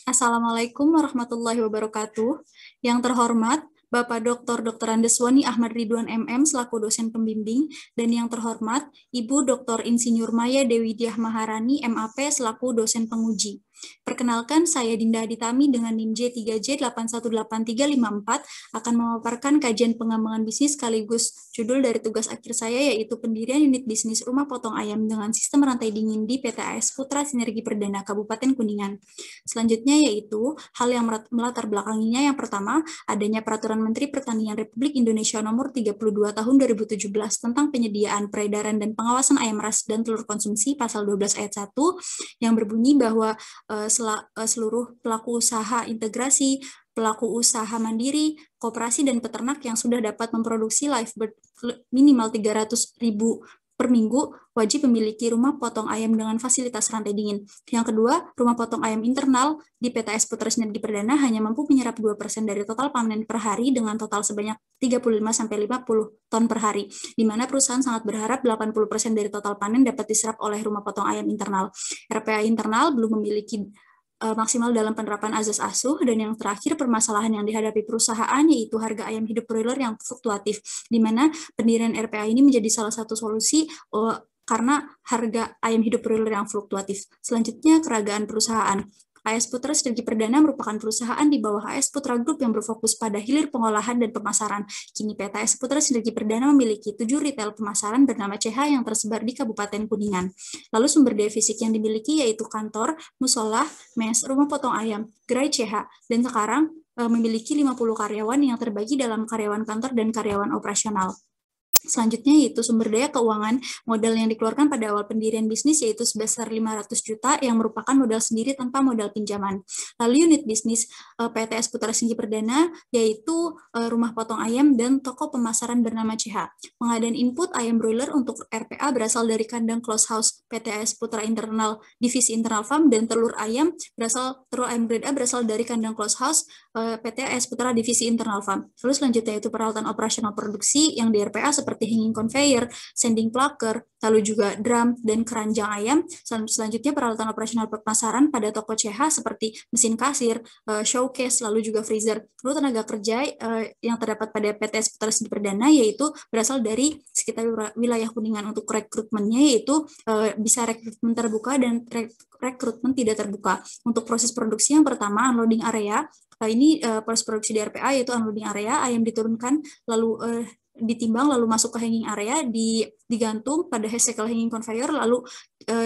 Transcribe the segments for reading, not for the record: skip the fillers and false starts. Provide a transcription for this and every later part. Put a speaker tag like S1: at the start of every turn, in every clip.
S1: Assalamualaikum warahmatullahi wabarakatuh. Yang terhormat, Bapak Dr. Andes Wani Ahmad Ridwan MM selaku dosen pembimbing, dan yang terhormat, Ibu Dr. Insinyur Maya Dewi Diah Maharani MAP selaku dosen penguji. Perkenalkan, saya Dinda Aditami dengan NIM J3J818354 akan memaparkan kajian pengembangan bisnis sekaligus judul dari tugas akhir saya yaitu pendirian unit bisnis rumah potong ayam dengan sistem rantai dingin di PT AS Putra Sinergi Perdana Kabupaten Kuningan. Selanjutnya yaitu hal yang melatar belakanginya yang pertama, adanya Peraturan Menteri Pertanian Republik Indonesia Nomor 32 Tahun 2017 tentang penyediaan, peredaran, dan pengawasan ayam ras dan telur konsumsi pasal 12 ayat 1 yang berbunyi bahwa seluruh pelaku usaha integrasi, pelaku usaha mandiri, koperasi, dan peternak yang sudah dapat memproduksi live bird minimal 300.000 per minggu wajib memiliki rumah potong ayam dengan fasilitas rantai dingin. Yang kedua, rumah potong ayam internal di PTS Putra Sinergi Perdana hanya mampu menyerap 2% dari total panen per hari dengan total sebanyak 35-50 ton per hari, di mana perusahaan sangat berharap 80% dari total panen dapat diserap oleh rumah potong ayam internal. RPA internal belum memiliki maksimal dalam penerapan azas asuh, dan yang terakhir permasalahan yang dihadapi perusahaan yaitu harga ayam hidup broiler yang fluktuatif, di mana pendirian RPA ini menjadi salah satu solusi karena harga ayam hidup broiler yang fluktuatif. Selanjutnya, keragaan perusahaan. AS Putra Sinergi Perdana merupakan perusahaan di bawah AS Putra Group yang berfokus pada hilir pengolahan dan pemasaran. Kini PT AS Putra Sinergi Perdana memiliki 7 retail pemasaran bernama CH yang tersebar di Kabupaten Kuningan. Lalu sumber daya fisik yang dimiliki yaitu kantor, musola, mes, rumah potong ayam, gerai CH, dan sekarang memiliki 50 karyawan yang terbagi dalam karyawan kantor dan karyawan operasional. Selanjutnya yaitu sumber daya keuangan. Modal yang dikeluarkan pada awal pendirian bisnis yaitu sebesar 500 juta yang merupakan modal sendiri tanpa modal pinjaman. Lalu unit bisnis PTS Putra Sinergi Perdana yaitu rumah potong ayam dan toko pemasaran bernama CH. Pengadaan input ayam broiler untuk RPA berasal dari kandang close house PTS Putra Internal Divisi Internal Farm, dan telur ayam grade A berasal dari kandang close house PTS Putra Divisi Internal Farm. Lalu selanjutnya itu peralatan operasional produksi yang di RPA seperti hanging conveyor, sanding plucker, lalu juga drum dan keranjang ayam. Selanjutnya peralatan operasional pemasaran pada toko CH seperti mesin kasir, showcase, lalu juga freezer. Lalu tenaga kerja yang terdapat pada PTS Putra Sinergi Perdana yaitu berasal dari sekitar wilayah Kuningan. Untuk rekrutmennya yaitu bisa rekrutmen terbuka dan rekrutmen tidak terbuka. Untuk proses produksi yang pertama, unloading area. Ini proses produksi di RPA yaitu unloading area, ayam diturunkan lalu ditimbang lalu masuk ke hanging area, digantung pada helical hanging conveyor, lalu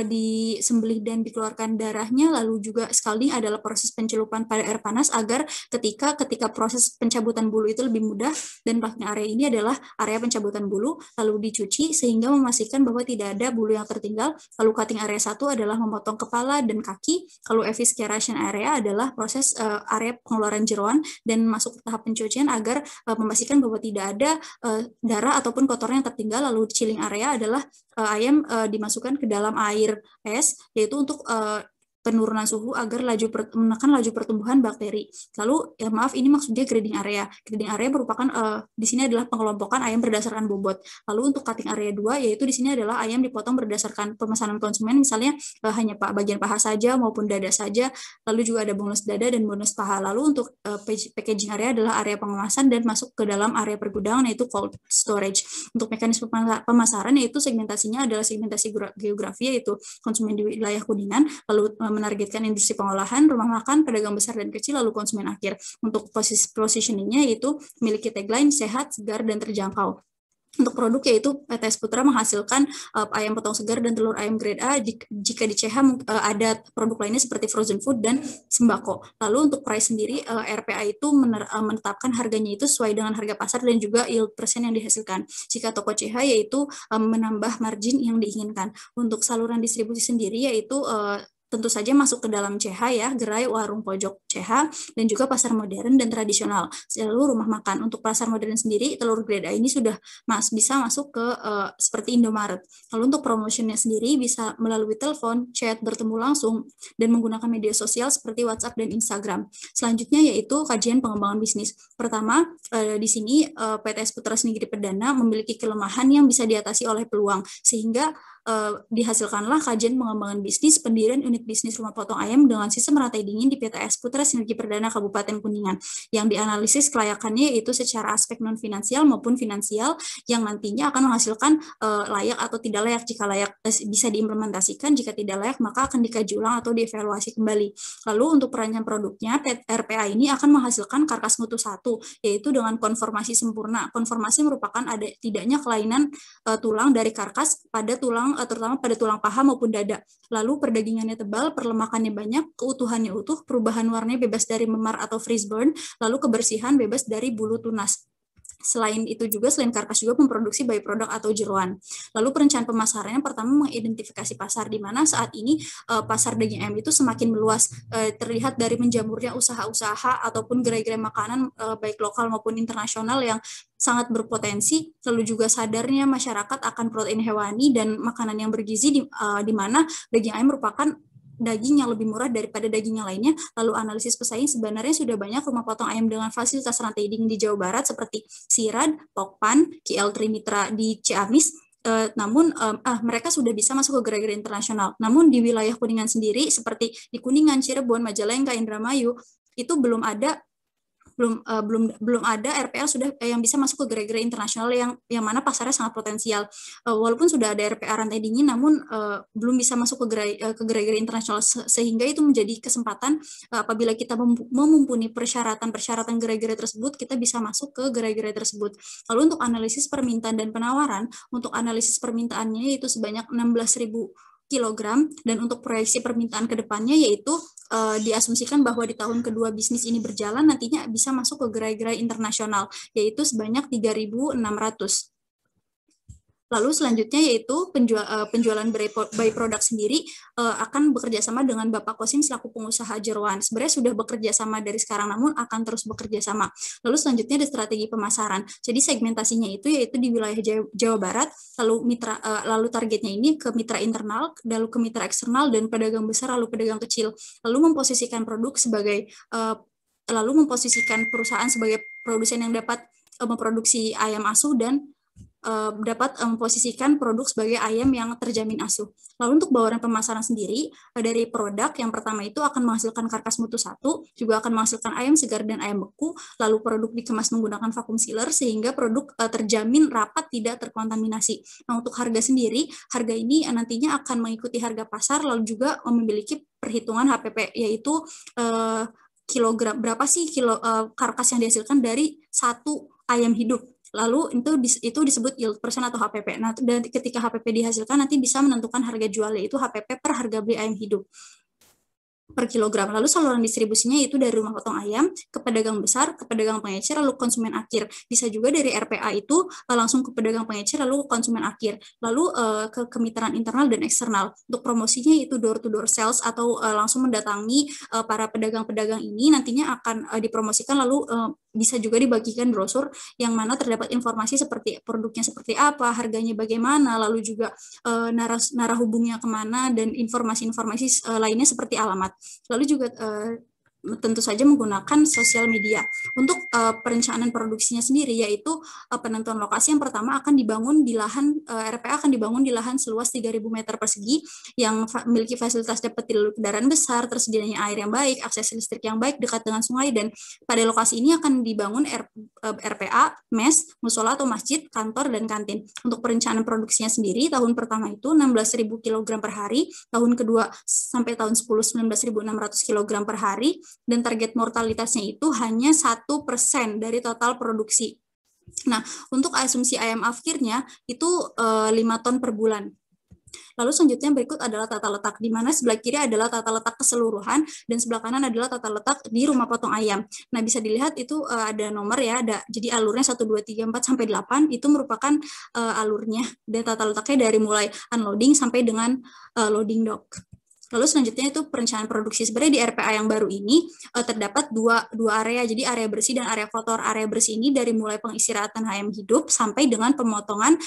S1: disembelih dan dikeluarkan darahnya, lalu juga scalding adalah proses pencelupan pada air panas agar ketika proses pencabutan bulu itu lebih mudah, dan packing area ini adalah area pencabutan bulu, lalu dicuci sehingga memastikan bahwa tidak ada bulu yang tertinggal. Lalu cutting area 1 adalah memotong kepala dan kaki, lalu evisceration area adalah proses area pengeluaran jeroan dan masuk ke tahap pencucian agar memastikan bahwa tidak ada darah ataupun kotoran yang tertinggal. Lalu chilling area adalah ayam dimasukkan ke dalam air es, yaitu untuk penurunan suhu agar menekan laju pertumbuhan bakteri. Lalu maaf, ini maksudnya grading area. Grading area merupakan di sini adalah pengelompokan ayam berdasarkan bobot. Lalu untuk cutting area 2 yaitu di sini adalah ayam dipotong berdasarkan pemesanan konsumen, misalnya hanya bagian paha saja maupun dada saja. Lalu juga ada bonus dada dan bonus paha. Lalu untuk packaging area adalah area pengemasan dan masuk ke dalam area pergudangan yaitu cold storage. Untuk mekanisme pemasaran yaitu segmentasinya adalah segmentasi geografi yaitu konsumen di wilayah Kuningan, lalu menargetkan industri pengolahan, rumah makan, pedagang besar dan kecil, lalu konsumen akhir. Untuk positioningnya yaitu memiliki tagline sehat, segar, dan terjangkau. Untuk produk yaitu PTS Putra menghasilkan ayam potong segar dan telur ayam grade A. Jika di CH ada produk lainnya seperti frozen food dan sembako. Lalu untuk price sendiri, RPA itu menetapkan harganya itu sesuai dengan harga pasar dan juga yield persen yang dihasilkan. Jika toko CH yaitu menambah margin yang diinginkan. Untuk saluran distribusi sendiri yaitu tentu saja masuk ke dalam CH ya, gerai, warung, pojok CH, dan juga pasar modern dan tradisional. Lalu rumah makan. Untuk pasar modern sendiri, telur grade A ini sudah bisa masuk ke seperti Indomaret. Lalu untuk promotionnya sendiri bisa melalui telepon, chat, bertemu langsung, dan menggunakan media sosial seperti WhatsApp dan Instagram. Selanjutnya yaitu kajian pengembangan bisnis. Pertama, di sini PTS Putra Sinergi Perdana memiliki kelemahan yang bisa diatasi oleh peluang, sehingga dihasilkanlah kajian pengembangan bisnis pendirian unit bisnis rumah potong ayam dengan sistem rantai dingin di PTS Putra Sinergi Perdana Kabupaten Kuningan, yang dianalisis kelayakannya yaitu secara aspek non-finansial maupun finansial, yang nantinya akan menghasilkan layak atau tidak layak. Jika layak bisa diimplementasikan, jika tidak layak maka akan dikaji ulang atau dievaluasi kembali. Lalu untuk perancang produknya, RPA ini akan menghasilkan karkas mutu 1, yaitu dengan konformasi sempurna. Konformasi merupakan ada tidaknya kelainan tulang dari karkas pada tulang, terutama pada tulang paha maupun dada. Lalu perdagingannya tebal, perlemakannya banyak, keutuhannya utuh, perubahan warnanya bebas dari memar atau freeze burn, lalu kebersihan bebas dari bulu tunas. Selain karkas juga memproduksi byproduct atau jeroan. Lalu perencanaan pemasarannya pertama mengidentifikasi pasar, di mana saat ini pasar daging ayam itu semakin meluas, terlihat dari menjamurnya usaha-usaha ataupun gerai-gerai makanan baik lokal maupun internasional yang sangat berpotensi. Lalu juga sadarnya masyarakat akan protein hewani dan makanan yang bergizi, di mana daging ayam merupakan daging yang lebih murah daripada daging yang lainnya. Lalu analisis pesaing, sebenarnya sudah banyak rumah potong ayam dengan fasilitas rantai dingin di Jawa Barat seperti Sirad, Pokpan, KL Trimitra di Ciamis. Namun mereka sudah bisa masuk ke gerai-gerai internasional. Namun di wilayah Kuningan sendiri seperti di Kuningan, Cirebon, Majalengka, Indramayu itu belum ada RPA sudah yang bisa masuk ke gerai-gerai internasional yang mana pasarnya sangat potensial. Walaupun sudah ada RPA rantai dingin, namun belum bisa masuk ke gerai-gerai internasional, sehingga itu menjadi kesempatan apabila kita memumpuni persyaratan gerai-gerai tersebut, kita bisa masuk ke gerai-gerai tersebut. Lalu untuk analisis permintaan dan penawaran, untuk analisis permintaannya itu sebanyak 16.000 kilogram, dan untuk proyeksi permintaan ke depannya yaitu diasumsikan bahwa di tahun kedua bisnis ini berjalan nantinya bisa masuk ke gerai-gerai internasional yaitu sebanyak 3.600. Lalu selanjutnya yaitu penjualan by product sendiri akan bekerja sama dengan Bapak Kosim selaku pengusaha jeroan. Sebenarnya sudah bekerja sama dari sekarang, namun akan terus bekerja sama. Lalu selanjutnya ada strategi pemasaran. Jadi segmentasinya itu yaitu di wilayah Jawa Barat, lalu targetnya ini ke mitra internal, lalu ke mitra eksternal, dan pedagang besar, lalu pedagang kecil. Lalu memposisikan perusahaan sebagai produsen yang dapat memproduksi ayam asuh dan dapat memposisikan produk sebagai ayam yang terjamin asuh. Lalu untuk bauran pemasaran sendiri, dari produk yang pertama itu akan menghasilkan karkas mutu 1, juga akan menghasilkan ayam segar dan ayam beku, lalu produk dikemas menggunakan vacuum sealer sehingga produk terjamin rapat, tidak terkontaminasi. Nah, untuk harga sendiri, harga ini nantinya akan mengikuti harga pasar, lalu juga memiliki perhitungan HPP, yaitu kilogram, berapa sih karkas yang dihasilkan dari satu ayam hidup. Lalu itu disebut yield persen atau HPP. Nah, dan ketika HPP dihasilkan nanti bisa menentukan harga jual, yaitu HPP per harga beli ayam hidup per kilogram. Lalu saluran distribusinya itu dari rumah potong ayam ke pedagang besar, ke pedagang pengecer, lalu konsumen akhir. Bisa juga dari RPA itu langsung ke pedagang pengecer, lalu konsumen akhir. Lalu ke kemitraan internal dan eksternal. Untuk promosinya itu door to door sales atau langsung mendatangi para pedagang-pedagang ini, nantinya akan dipromosikan, lalu bisa juga dibagikan brosur yang mana terdapat informasi seperti produknya seperti apa, harganya bagaimana, lalu juga narah hubungnya kemana, dan informasi-informasi lainnya seperti alamat. Lalu juga tentu saja menggunakan sosial media. Untuk perencanaan produksinya sendiri yaitu penentuan lokasi, yang pertama akan dibangun di lahan, RPA akan dibangun di lahan seluas 3.000 meter persegi yang memiliki fasilitas dapat jalur kendaraan besar, tersedianya air yang baik, akses listrik yang baik, dekat dengan sungai, dan pada lokasi ini akan dibangun RPA, mes, musola atau masjid, kantor, dan kantin. Untuk perencanaan produksinya sendiri, tahun pertama itu 16.000 kg per hari, tahun kedua sampai tahun 10 19.600 kg per hari, dan target mortalitasnya itu hanya 1% dari total produksi. Nah, untuk asumsi ayam akhirnya itu 5 ton per bulan. Lalu selanjutnya berikut adalah tata letak, di mana sebelah kiri adalah tata letak keseluruhan dan sebelah kanan adalah tata letak di rumah potong ayam. Nah, bisa dilihat itu ada nomor ya, jadi alurnya 1, 2, 3, 4 sampai 8 itu merupakan alurnya, dan tata letaknya dari mulai unloading sampai dengan loading dock. Lalu selanjutnya itu perencanaan produksi. Sebenarnya di RPA yang baru ini terdapat dua area, jadi area bersih dan area kotor. Area bersih ini dari mulai pengistirahatan ayam hidup sampai dengan pemotongan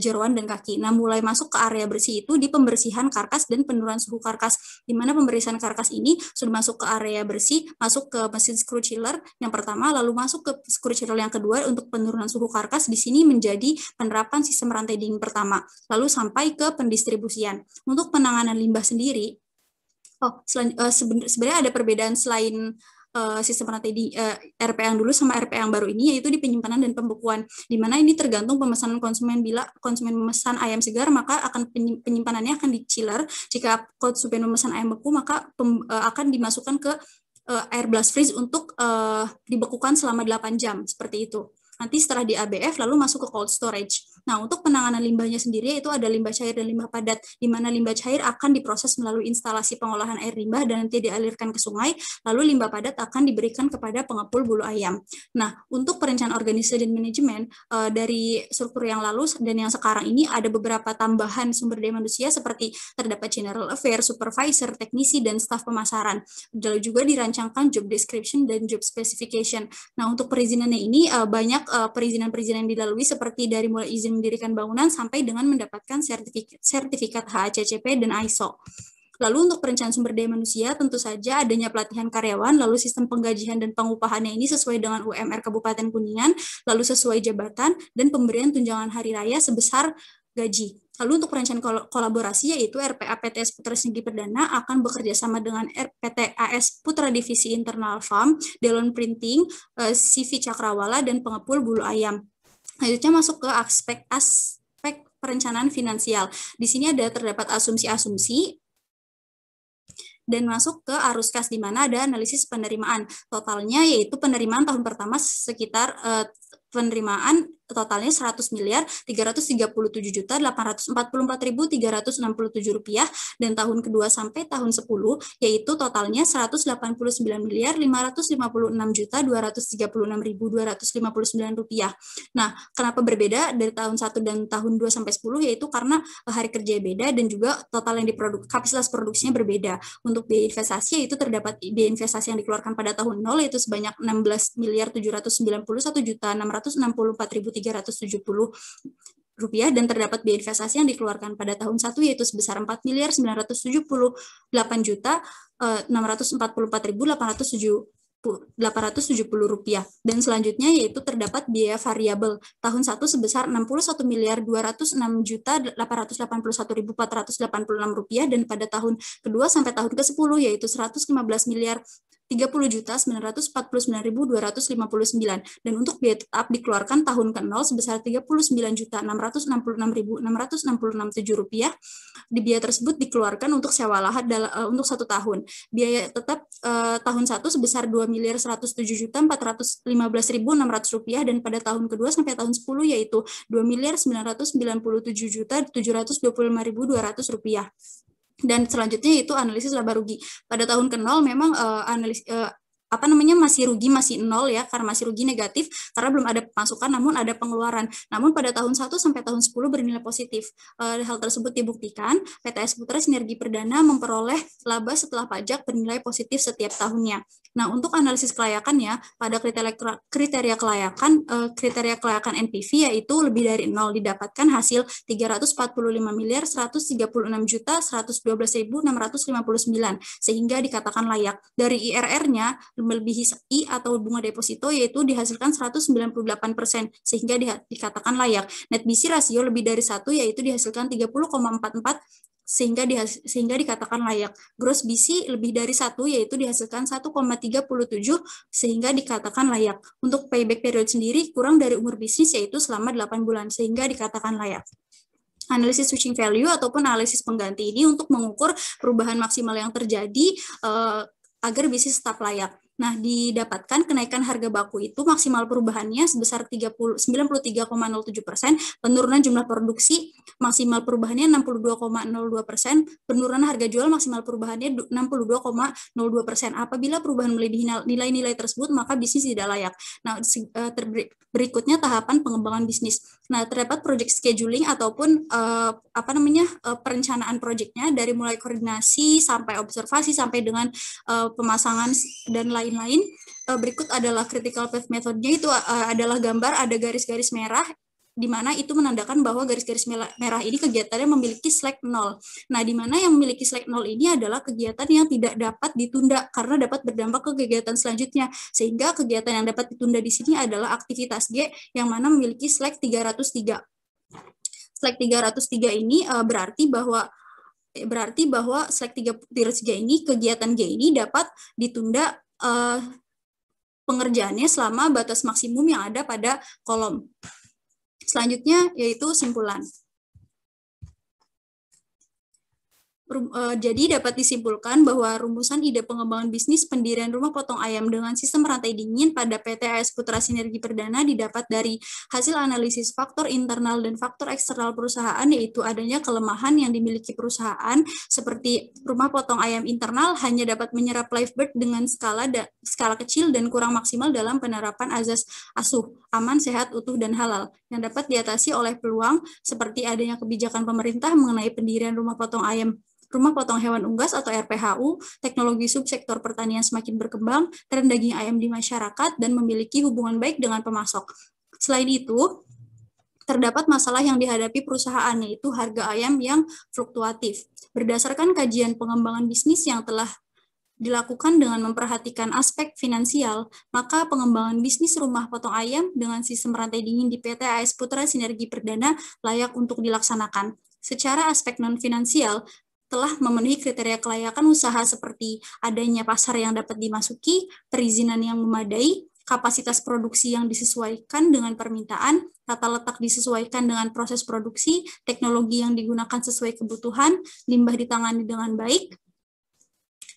S1: jeroan dan kaki. Nah, mulai masuk ke area bersih itu di pembersihan karkas dan penurunan suhu karkas, di mana pembersihan karkas ini sudah masuk ke area bersih, masuk ke mesin screw chiller yang pertama, lalu masuk ke screw chiller yang kedua untuk penurunan suhu karkas. Di sini menjadi penerapan sistem rantai dingin pertama, lalu sampai ke pendistribusian. Untuk penanganan limbah sendiri, sebenarnya ada perbedaan selain sistem rantai di RP yang dulu sama RP yang baru ini, yaitu di penyimpanan dan pembekuan, di mana ini tergantung pemesanan konsumen. Bila konsumen memesan ayam segar, maka akan penyimpanannya akan di chiller. Jika konsumen memesan ayam beku, maka akan dimasukkan ke air blast freeze untuk dibekukan selama 8 jam, seperti itu. Nanti setelah di ABF lalu masuk ke cold storage. Nah, untuk penanganan limbahnya sendiri itu ada limbah cair dan limbah padat, di mana limbah cair akan diproses melalui instalasi pengolahan air limbah dan nanti dialirkan ke sungai, lalu limbah padat akan diberikan kepada pengepul bulu ayam. Nah, untuk perencanaan organisasi dan manajemen dari struktur yang lalu dan yang sekarang ini ada beberapa tambahan sumber daya manusia seperti terdapat general affairs, supervisor, teknisi, dan staf pemasaran. Lalu juga dirancangkan job description dan job specification. Nah, untuk perizinannya ini banyak perizinan-perizinan yang dilalui seperti dari mulai izin mendirikan bangunan sampai dengan mendapatkan sertifikat HACCP dan ISO. Lalu untuk perencanaan sumber daya manusia, tentu saja adanya pelatihan karyawan, lalu sistem penggajian dan pengupahannya ini sesuai dengan UMR Kabupaten Kuningan, lalu sesuai jabatan, dan pemberian tunjangan hari raya sebesar gaji. Lalu untuk perencanaan kolaborasi, yaitu RPA PTS Putra Sinergi Perdana akan bekerja sama dengan PT AS Putra Divisi Internal Farm, Delon Printing, CV Cakrawala, dan pengepul bulu ayam. Selanjutnya masuk ke aspek perencanaan finansial. Di sini terdapat asumsi-asumsi dan masuk ke arus kas, di mana ada analisis penerimaan. Totalnya yaitu penerimaan tahun pertama sekitar penerimaan totalnya 100.337.844.367 rupiah, dan tahun kedua sampai tahun 10 yaitu totalnya 189.556.236.259 rupiah. Nah, kenapa berbeda dari tahun 1 dan tahun 2 sampai 10, yaitu karena hari kerja beda dan juga total yang kapasitas produksinya berbeda. Untuk biaya investasi yaitu terdapat biaya investasi yang dikeluarkan pada tahun 0 yaitu sebanyak 16.791.664.370 rupiah, dan terdapat biaya investasi yang dikeluarkan pada tahun 1 yaitu sebesar 4.978.644.870 rupiah. Dan selanjutnya yaitu terdapat biaya variabel tahun 1 sebesar 61.206.881.486 rupiah, dan pada tahun kedua sampai tahun ke-10 yaitu 115.30.949.259, dan untuk biaya tetap dikeluarkan tahun ke-0 sebesar 39.666.667 rupiah. Di biaya tersebut dikeluarkan untuk sewa lahan untuk 1 tahun. Biaya tetap tahun 1 sebesar 2.107.415.600 rupiah, dan pada tahun kedua sampai tahun 10 yaitu 2.997.725.200 rupiah. Dan selanjutnya itu analisis laba rugi. Pada tahun ke-0 memang masih rugi, masih 0 ya, karena masih rugi negatif karena belum ada pemasukan namun ada pengeluaran. Namun pada tahun 1 sampai tahun 10 bernilai positif. Hal tersebut dibuktikan PTS Putra Sinergi Perdana memperoleh laba setelah pajak bernilai positif setiap tahunnya. Nah, untuk analisis kelayakannya, pada kriteria kelayakan NPV yaitu lebih dari 0 didapatkan hasil 345.136.112.659 sehingga dikatakan layak. Dari IRR-nya melebihi I atau bunga deposito yaitu dihasilkan 198% sehingga dikatakan layak. Net BC rasio lebih dari 1 yaitu dihasilkan 30,44 sehingga dikatakan layak. Gross BC lebih dari 1 yaitu dihasilkan 1,37 sehingga dikatakan layak. Untuk payback period sendiri kurang dari umur bisnis yaitu selama 8 bulan sehingga dikatakan layak. Analisis switching value ataupun analisis pengganti ini untuk mengukur perubahan maksimal yang terjadi agar bisnis tetap layak. Nah, didapatkan kenaikan harga baku itu maksimal perubahannya sebesar 93,07%, penurunan jumlah produksi maksimal perubahannya 62,02%, penurunan harga jual maksimal perubahannya 62,02%. Apabila perubahan melebihi nilai-nilai tersebut, maka bisnis tidak layak. Nah, berikutnya tahapan pengembangan bisnis. Nah, terdapat project scheduling ataupun perencanaan projectnya dari mulai koordinasi sampai observasi sampai dengan pemasangan dan lain-lain. Berikut adalah critical path methodenya, itu adalah gambar ada garis-garis merah di mana itu menandakan bahwa garis-garis merah ini kegiatannya memiliki slack 0. Nah, di mana yang memiliki slack 0 ini adalah kegiatan yang tidak dapat ditunda karena dapat berdampak ke kegiatan selanjutnya. Sehingga kegiatan yang dapat ditunda di sini adalah aktivitas G yang mana memiliki slack 303. Slack 303 ini berarti bahwa slack 303 ini kegiatan G ini dapat ditunda pengerjaannya selama batas maksimum yang ada pada kolom. Selanjutnya yaitu simpulan. Jadi dapat disimpulkan bahwa rumusan ide pengembangan bisnis pendirian rumah potong ayam dengan sistem rantai dingin pada PT AS Putra Sinergi Perdana didapat dari hasil analisis faktor internal dan faktor eksternal perusahaan, yaitu adanya kelemahan yang dimiliki perusahaan seperti rumah potong ayam internal hanya dapat menyerap live bird dengan skala kecil dan kurang maksimal dalam penerapan azas asuh, aman, sehat, utuh, dan halal, yang dapat diatasi oleh peluang seperti adanya kebijakan pemerintah mengenai pendirian rumah potong hewan unggas atau RPHU, teknologi subsektor pertanian semakin berkembang, tren daging ayam di masyarakat, dan memiliki hubungan baik dengan pemasok. Selain itu, terdapat masalah yang dihadapi perusahaan, yaitu harga ayam yang fluktuatif. Berdasarkan kajian pengembangan bisnis yang telah dilakukan dengan memperhatikan aspek finansial, maka pengembangan bisnis rumah potong ayam dengan sistem rantai dingin di PT AS Putra Sinergi Perdana layak untuk dilaksanakan. Secara aspek non-finansial, telah memenuhi kriteria kelayakan usaha seperti adanya pasar yang dapat dimasuki, perizinan yang memadai, kapasitas produksi yang disesuaikan dengan permintaan, tata letak disesuaikan dengan proses produksi, teknologi yang digunakan sesuai kebutuhan, limbah ditangani dengan baik,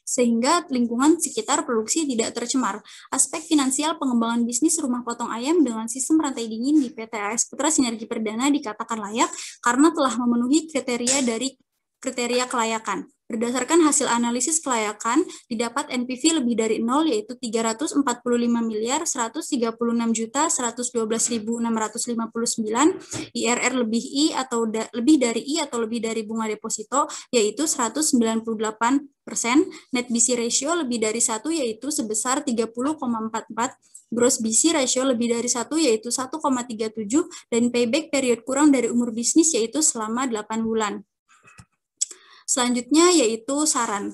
S1: sehingga lingkungan sekitar produksi tidak tercemar. Aspek finansial pengembangan bisnis rumah potong ayam dengan sistem rantai dingin di PT AS Putra Sinergi Perdana dikatakan layak karena telah memenuhi kriteria kelayakan. Berdasarkan hasil analisis kelayakan, didapat NPV lebih dari 0, yaitu 345.135.112.659, IRR lebih I atau lebih dari I atau lebih dari bunga deposito, yaitu 198%, net BC ratio lebih dari 1, yaitu sebesar 30,44, gross BC ratio lebih dari 1, yaitu 1,37, dan payback period kurang dari umur bisnis, yaitu selama 8 bulan. Selanjutnya yaitu saran.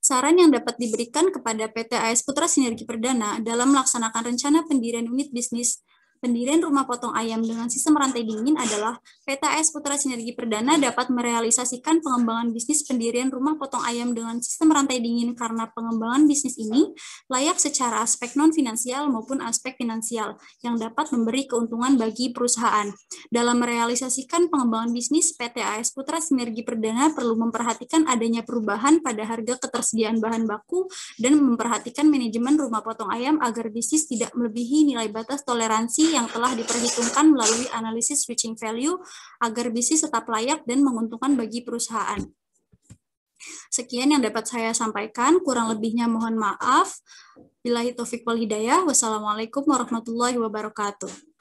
S1: Saran yang dapat diberikan kepada PT AS Putra Sinergi Perdana dalam melaksanakan rencana pendirian unit bisnis pendirian rumah potong ayam dengan sistem rantai dingin adalah PT AS Putra Sinergi Perdana dapat merealisasikan pengembangan bisnis pendirian rumah potong ayam dengan sistem rantai dingin karena pengembangan bisnis ini layak secara aspek non-finansial maupun aspek finansial yang dapat memberi keuntungan bagi perusahaan. Dalam merealisasikan pengembangan bisnis, PT AS Putra Sinergi Perdana perlu memperhatikan adanya perubahan pada harga ketersediaan bahan baku dan memperhatikan manajemen rumah potong ayam agar bisnis tidak melebihi nilai batas toleransi yang telah diperhitungkan melalui analisis switching value agar bisnis tetap layak dan menguntungkan bagi perusahaan. Sekian yang dapat saya sampaikan, kurang lebihnya mohon maaf. Billahi taufiq wal hidayah. Wassalamualaikum warahmatullahi wabarakatuh.